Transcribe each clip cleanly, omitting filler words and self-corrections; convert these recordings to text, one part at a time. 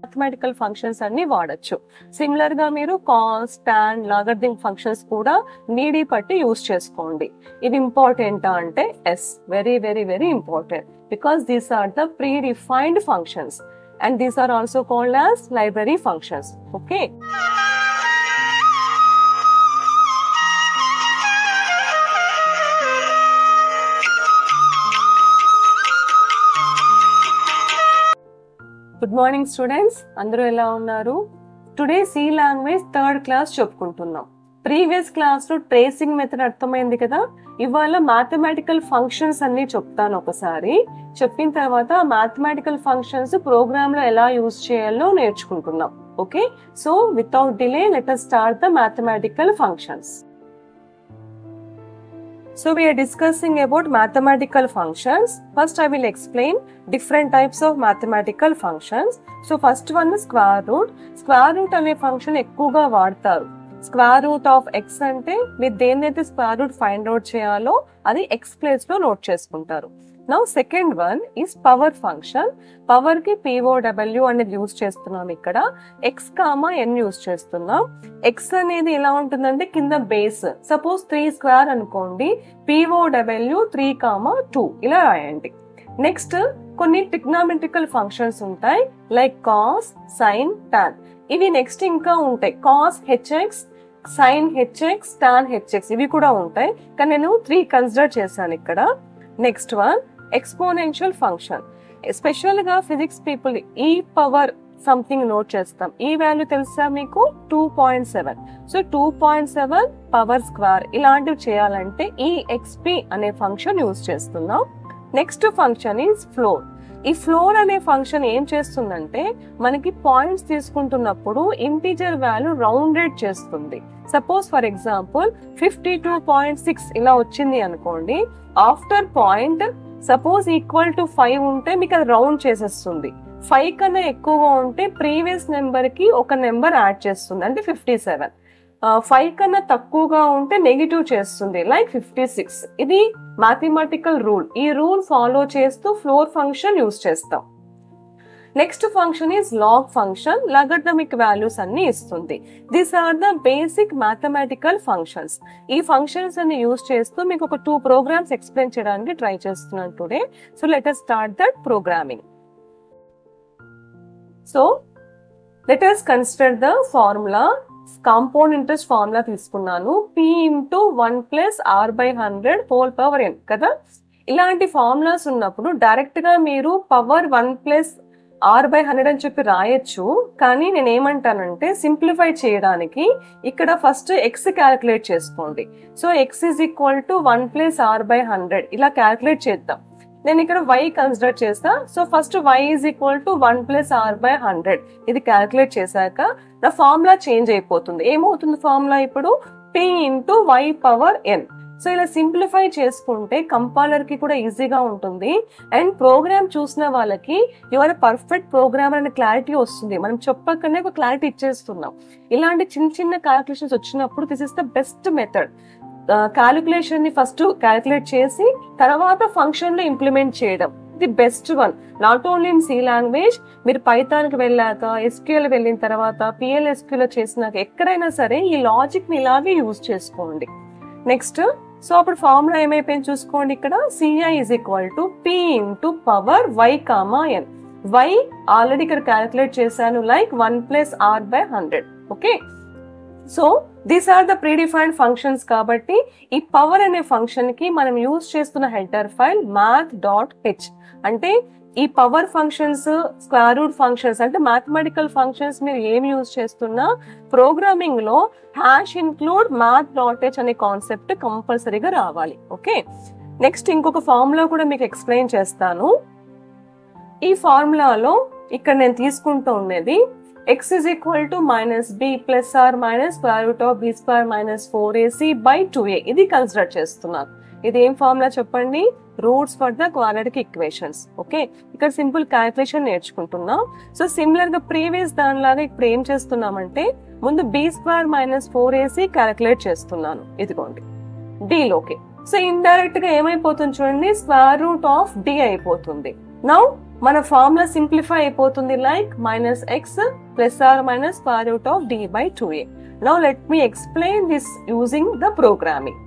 Mathematical functions అన్ని వాడచ్చు. Similar గా మీరు కాస్, టాన్, లాగరిథమ్ ఫంక్షన్స్ కూడా నీడీ పట్టి యూజ్ చేసుకోండి. ఇది ఇంపార్టెంట్ అంటే yes, very very very important, because these are the predefined functions and these are also called as library functions. Okay, good morning students, అందరూ ఎలా ఉన్నారు? Today C language third class చెప్పుకుంటున్నాం. Previous class లో tracing method అర్థమైంది కదా. ఇవాళ mathematical functions అన్ని చెప్తాను. ఒకసారి చెప్పిన తర్వాత మ్యాథమెటికల్ ఫంక్షన్స్ ప్రోగ్రామ్ లో ఎలా యూజ్ చేయాలో నేర్చుకుంటున్నాం. Okay, so without delay let us start the mathematical functions. So we are discussing about mathematical functions. First I will explain different types of mathematical functions. So first one is square root. Square root అనే function ఎక్కువగా వాడతారు. Square root of X అంటే మీరు దేన్నైతే square root find out చేయాలో అది X place లో note చేసుకుంటారు. Now second one is power function. Power కి POW అనేది యూజ్ చేస్తున్నాం. ఇక్కడ ఎక్స్ కామా ఎన్ యూజ్ చేస్తున్నాం. ఎక్స్ అనేది ఎలా ఉంటుందంటే కింద బేస్, సపోజ్ 3 స్క్వేర్ అనుకోండి, POW 3,2 ఇలా రాయండి. నెక్స్ట్ కొన్ని ట్రిగ్నామెట్రికల్ ఫంక్షన్స్ ఉంటాయి లైక్ కాస్, సైన్, టాన్. ఇవి నెక్స్ట్ ఇంకా ఉంటాయి. Cos HX, sign HX, tan HX ఇవి కూడా ఉంటాయి, కానీ నేను 3 కన్సిడర్ చేశాను ఇక్కడ. Next one exponential function. Special గా ఫిజిక్స్ పీపుల్ ఈ పవర్ సంథింగ్ నోట్ చేస్తాం. ఈ వాల్యూ తెలుసా మీకు? 2.7. సో 2.7 పవర్ స్క్వేర్ ఇలాంటివి చేయాలంటే ఈ ఎక్స్పీ అనే ఫంక్షన్ యూజ్ చేస్తున్నాం. Next function is floor. ఈ ఫ్లోర్ అనే ఫంక్షన్ ఏం చేస్తుందంటే మనకి పాయింట్స్ తీసుకుంటున్నప్పుడు ఇంటీజర్ వాల్యూ రౌండెడ్ చేస్తుంది. సపోజ్ ఫర్ ఎగ్జాంపుల్ 52.6 ఇలా వచ్చింది అనుకోండి. After point suppose equal to 5 ఉంటే మీకు అది రౌండ్ చేసేస్తుంది. 5 కన్నా ఎక్కువగా ఉంటే ప్రీవియస్ నెంబర్ కి ఒక నెంబర్ యాడ్ చేస్తుంది, అంటే 57. 5 కన్నా తక్కువగా ఉంటే నెగిటివ్ చేస్తుంది, లైక్ 56. ఇది మ్యాథమెటికల్ రూల్. ఈ రూల్ ఫాలో చేస్తూ ఫ్లోర్ ఫంక్షన్ యూజ్ చేస్తాం. Next function is log function. Logarithmic values అన్ని ఇస్తుంది. These are the basic mathematical functions. ఈ ఫంక్షన్స్ అన్ని యూజ్ చేస్తూ మీకు ఒక 2 ప్రోగ్రామ్స్ ఎక్స్ప్లెయిన్ చేయడానికి ట్రై చేస్తున్నాను today. So let us start that programming. So let us consider the formula. Compound interest formula తీసుకున్నాను. P × 1 + R/100 whole power n కదా. ఇలాంటి ఫార్ములాస్ ఉన్నప్పుడు డైరెక్ట్ గా మీరు పవర్ 1 + R/100 అని చెప్పి రాయొచ్చు. కానీ నేను ఏమంటానంటే సింప్లిఫై చేయడానికి ఇక్కడ ఫస్ట్ ఎక్స్ క్యాలిక్యులేట్ చేసుకోండి. So X is equal to 1 + R/100 ఇలా క్యాలిక్యులేట్ చేద్దాం. నేను ఇక్కడ y కన్సిడర్ చేస్తా. So first y is equal to 1 + R/100 ఇది క్యాలిక్యులేట్ చేశాక నా ఫార్ములా చేంజ్ అయిపోతుంది. ఏమవుతుంది ఫార్ములా ఇప్పుడు? P × y power n. So ఇలా సింప్లిఫై చేసుకుంటే కంపైలర్ కి కూడా ఈజీగా ఉంటుంది అండ్ ప్రోగ్రామ్ చూసిన వాళ్ళకి యువర్ పర్ఫెక్ట్ ప్రోగ్రామ్ అనే క్లారిటీ వస్తుంది. మనం చెప్పకనే ఒక క్లారిటీ ఇచ్చేస్తున్నాం. ఇలాంటి చిన్న చిన్న క్యాలిక్యులేషన్స్ వచ్చినప్పుడు this is the best method. Calculation ని ఫస్ట్ క్యాలిక్యులేట్ చేసి తర్వాత ఫంక్షన్ లో ఇంప్లిమెంట్ చేయడం the best one. Not only in C language, మీరు పైథాన్ కి వెళ్ళాక, SQL వెళ్ళిన తర్వాత, PLSQL చేసినాక ఎక్కడైనా సరే ఈ లాజిక్ ని ఇలాగే యూజ్ చేసుకోండి. నెక్స్ట్ సో అప్పుడు ఫార్ములా ఏమైపోయింది చూసుకోండి. ఇక్కడ CI is equal to P × power y, n. y already ఇక్కడ క్యాలిక్యులేట్ చేశాను, like 1 + R/100. Okay, so these are the predefined functions. కాబట్టి ఈ పవర్ అనే ఫంక్షన్ కి మనం యూజ్ చేస్తున్న హెడర్ ఫైల్ math.h. అంటే ఈ power functions, square root functions అంటే మ్యాథమెటికల్ ఫంక్షన్స్ మీరు ఏం యూజ్ చేస్తున్నా ప్రోగ్రామింగ్ లో #include math.h అనే కాన్సెప్ట్ కంపల్సరీగా రావాలి. ఓకే, నెక్స్ట్ ఇంకొక ఫార్ములా కూడా మీకు ఎక్స్ప్లెయిన్ చేస్తాను. ఈ ఫార్ములాలో ఇక్కడ నేను తీసుకుంటూ ఉన్నది x is equal to -b + r (b² - 4ac/2a) ఇది కన్సిడర్ చేస్తున్నాను. ఇది ఏం ఫార్ములా చెప్పండి? Roots for the quadratic equations. Okay, ఇక్కడ సింపుల్ క్యాలిక్యులేషన్ నేర్చుకుంటున్నాం. సో సిమిలర్ గా ప్రీవియస్ దానిలాగా ఇప్పుడు ఏం చేస్తున్నామంటే ముందు b² - 4ac క్యాలిక్యులేట్ చేస్తున్నాను. ఇదిగోండి d లోకి. సో ఇండైరెక్ట్ గా ఏమైపోతుంది చూడండి, √d అయిపోతుంది. నౌ మన ఫార్ములా సింప్లిఫై అయిపోతుంది like -x + or - square root of d/2a. Now let me explain this using the programming.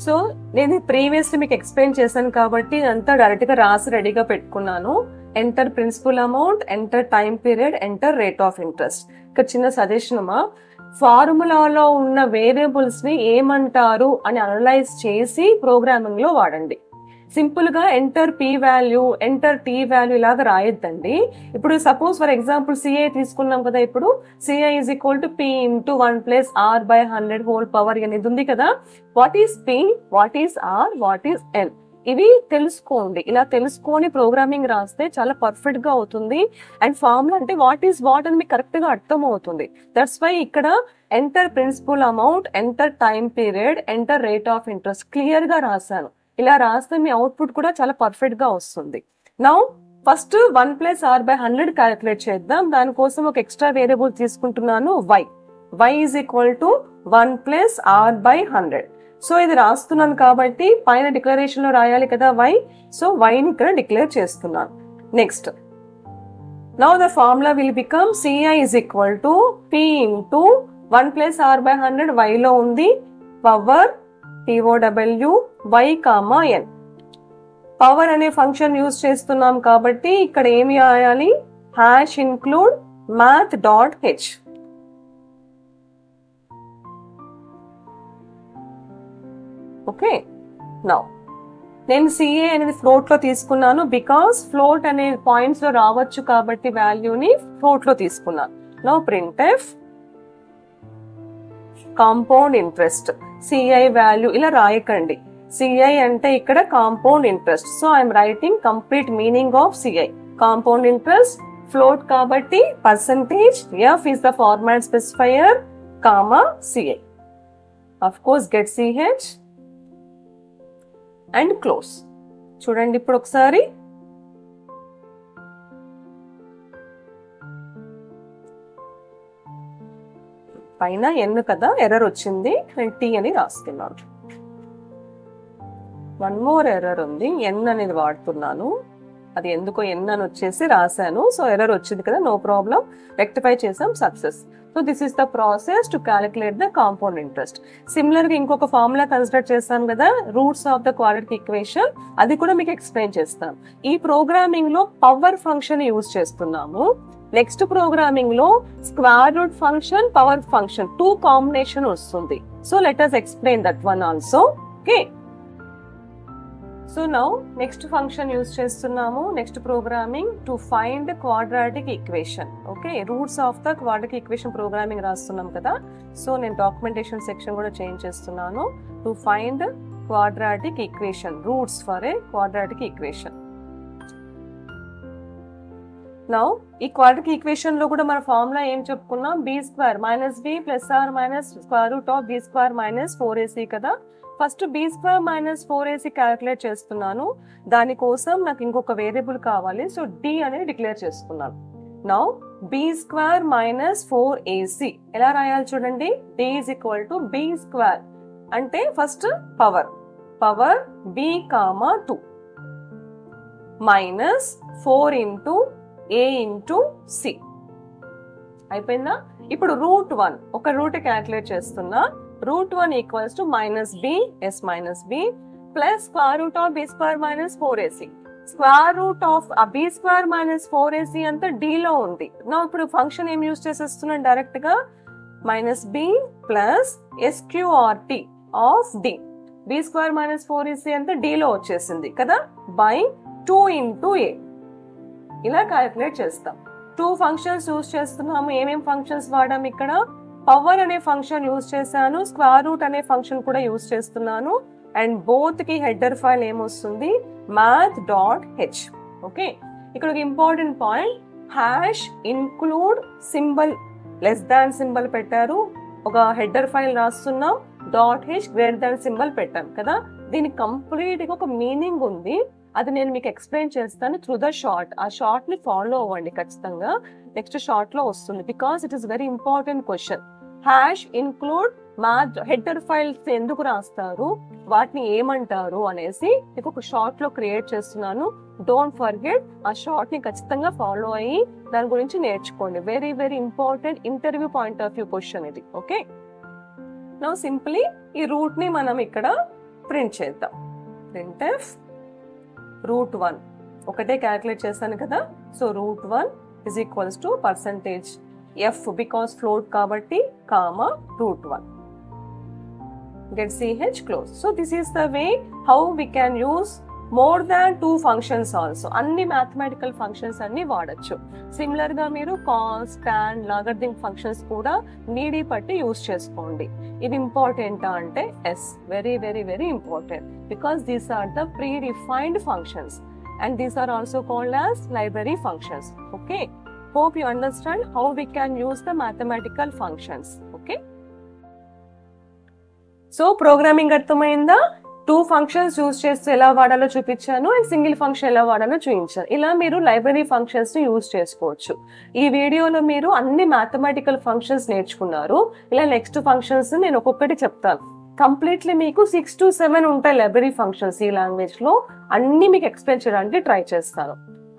So నేను ప్రీవియస్ మీకు ఎక్స్ప్లెయిన్ చేశాను కాబట్టి అంతా డైరెక్ట్ గా రాసి రెడీగా పెట్టుకున్నాను. Enter principal amount, enter time period, enter rate of interest. ఇక్కడ చిన్న సజెషన్ అమ్మా, ఫార్ములాలో ఉన్న వేరియబుల్స్ ని ఏమంటారు అని అనలైజ్ చేసి ప్రోగ్రామింగ్ లో వాడండి. సింపుల్ గా enter p value, enter t value ఇలాగా రాయొద్దండి. ఇప్పుడు సపోజ్ ఫర్ ఎగ్జాంపుల్ సిఐ తీసుకున్నాం కదా, ఇప్పుడు CI is equal to p into 1 + r/100 whole power అనేది ఉంది కదా. What is p, what is r, what is n, ఇవి తెలుసుకోండి. ఇలా తెలుసుకొని ప్రోగ్రామింగ్ రాస్తే చాలా పర్ఫెక్ట్ గా అవుతుంది. అండ్ ఫార్ములా అంటే వాట్ ఈస్ వాట్ అని మీకు కరెక్ట్ గా అర్థం అవుతుంది. దట్స్ వై ఇక్కడ enter principal amount, enter time period, enter rate of interest clear గా రాశాను. ఇలా రాస్తే మీ అవుట్పుట్ కూడా చాలా పర్ఫెక్ట్ గా వస్తుంది. నౌ ఫస్ట్ 1 + r/100 క్యాలిక్యులేట్ చేద్దాం. దానికోసం ఒక ఎక్స్ట్రా వేరియబుల్ తీసుకుంటున్నాను y. y is equal to 1 + r/100. So ఇది రాస్తున్నాను కాబట్టి పైన డిక్లరేషన్ లో రాయాలి కదా y. సో y ని ఇక్కడ డిక్లేర్ చేస్తున్నాను. Next, now the formula will become CI is equal to p into 1 + r/100 y లో ఉంది power TOW y, n. Power అనే ఫంక్షన్ యూజ్ చేస్తున్నాం కాబట్టి ఇక్కడ ఏమి రాయాలి, #include math.h. ఓకే, నౌ నేను సిఏ అనేది ఫ్లోట్ లో తీసుకున్నాను బికాస్ ఫ్లోట్ అనే పాయింట్స్ లో రావచ్చు కాబట్టి వాల్యూని ఫ్లోట్ లో తీసుకున్నాను. Now printf compound interest, CI value ఇలా రాయకండి. సిఐ అంటే ఇక్కడ compound interest. So I'm writing complete meaning of CI. Compound interest float కాబట్టి percentage F is the format specifier comma CI. Of course గెట్ సిహెచ్ అండ్ క్లోజ్. చూడండి ఇప్పుడు ఒకసారి, పైన ఎన్ కదా ఎర్రర్ వచ్చింది, నేను టీ అని రాస్తున్నాను. 1 more ఎర్రర్ ఉంది, ఎన్ అనేది వాడుతున్నాను. అది ఎందుకో ఎన్ అని వచ్చేసి రాశాను. సో ఎర్రర్ వచ్చింది కదా, నో ప్రాబ్లం, రెక్టిఫై చేసాం, success. So this is the process to calculate the compound interest. Similar గా ఇంకొక ఫార్ములా కన్సిడర్ చేస్తాం కదా, roots of the quadratic equation, అది కూడా మీకు ఎక్స్ప్లెయిన్ చేస్తాం. ఈ ప్రోగ్రామింగ్ లో పవర్ ఫంక్షన్ యూజ్ చేస్తున్నాము. నెక్స్ట్ ప్రోగ్రామింగ్ లో square root function, power function 2 combination వస్తుంది. So let us explain that one also. Okay, so now next function use చేస్తున్నాము. Next programming to find quadratic equation. Okay, roots of the quadratic equation programming రాస్తున్నాం కదా. So నేను documentation section కూడా change చేస్తున్నాను. To find quadratic equation, roots for a quadratic equation. Now ఈ quadratic equation లో కూడా మన ఫార్ములా ఏం చెప్పుకున్నాం, b² - b + or - square root of b² - 4ac కదా. ఫస్ట్ b² - 4ac క్యాలిక్యులేట్ చేస్తున్నాను. దానికోసం నాకు ఇంకొక వేరియబుల్ కావాలి. సో d అనేది డిక్లేర్ చేసుకున్నాను. నౌ b² - 4ac ఎలా రాయాలి చూడండి, d is equal to b² అంటే first power b, 2 minus 4 into a into c అయిపోయిందా. ఇప్పుడు √1 ఒక రూట్ క్యాలిక్యులేట్ చేస్తున్నా. √1 equals to -b plus square root of b² - 4ac. Square root of b² - 4ac అంతా d లో ఉంది. నా ఇప్పుడు ఫంక్షన్ ఏం యూజ్ చేసేస్తున్నాను, డైరెక్ట్ గా -b plus sqrt of d. b² - 4ac అంతా d లో వచ్చేసింది కదా, బై 2 ఇంటూ a. ఇలా క్యాలిక్యులేట్ చేస్తాం. 2 ఫంక్షన్స్ యూజ్ చేస్తున్నాము. ఏమేం ఫంక్షన్స్ వాడాం ఇక్కడ, పవర్ అనే ఫంక్షన్ యూజ్ చేశాను, స్క్వేర్ రూట్ అనే ఫంక్షన్ కూడా యూజ్ చేస్తున్నాను. అండ్ బోత్ కి హెడర్ ఫైల్ ఏమొస్తుంది, math.h. ఓకే, ఇక్కడ ఒక important point, #include symbol less than symbol పెట్టారు. ఒక హెడర్ ఫైల్ రాస్తున్నాం, .h గ్రేటర్ దాన్ సింబల్ పెట్టాం కదా. దీనికి కంప్లీట్ గా ఒక మీనింగ్ ఉంది. అది నేను మీకు ఎక్స్ప్లెయిన్ చేస్తాను త్రూ ద షార్ట్. ఆ షార్ట్ ని ఫాలో అవ్వండి ఖచ్చితంగా, నెక్స్ట్ షార్ట్ లో వస్తుంది. Because it is very important question. #include header files ఎందుకు రాస్తారు, వాటిని ఏమంటారు అనేసి మీకు ఒక షార్ట్ లో క్రియేట్ చేస్తున్నాను. డోంట్ ఫర్గెట్, ఆ షార్ట్ ని ఖచ్చితంగా ఫాలో అయ్యి దాని గురించి నేర్చుకోండి. Very very important interview point of view question ఇది. ఓకే, నౌ సింప్లీ ఈ రూట్ ని మనం ఇక్కడ ప్రింట్ చేద్దాం. printf √1 ఒకటే క్యాలిక్యులేట్ చేస్తాను కదా. So √1 is equals to %f because float కాబట్టి comma √1 get ch close. So this is the way how we can use more than 2 functions also. అన్ని mathematical functions అన్ని వాడచ్చు. సిమిలర్ గా మీరు cos, tan, logarithm functions కూడా నీడీ పట్టి use చేసుకోండి. ఇవి ఇంపార్టెంట్ అంటే yes, very very very important, because these are the predefined functions and these are also called as library functions. Okay, hope you understand how we can use the mathematical functions. Okay, so programming అర్థమైందా? 2 functions use చేస్తే ఎలా వాడాలో చూపించాను and single function ఎలా వాడాలో చూపించాను. ఇలా మీరు లైబ్రరీ ఫంక్షన్స్ ని యూజ్ చేసుకోవచ్చు. ఈ వీడియోలో మీరు అన్ని మ్యాథమెటికల్ ఫంక్షన్స్ నేర్చుకున్నారు. ఇలా నెక్స్ట్ ఫంక్షన్స్ నేను ఒక్కొక్కటి చెప్తాను. కంప్లీట్లీ మీకు 6 to 7 ఉంటాయి లైబ్రరీ ఫంక్షన్స్ ఈ లాంగ్వేజ్ లో. అన్ని మీకు ఎక్స్ప్లెయిన్ చేయడానికి ట్రై చేస్తాను.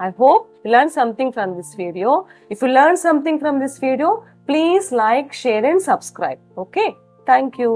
I hope you learned something from this video. If you learned something from this video, please like, share and subscribe. Okay, thank you.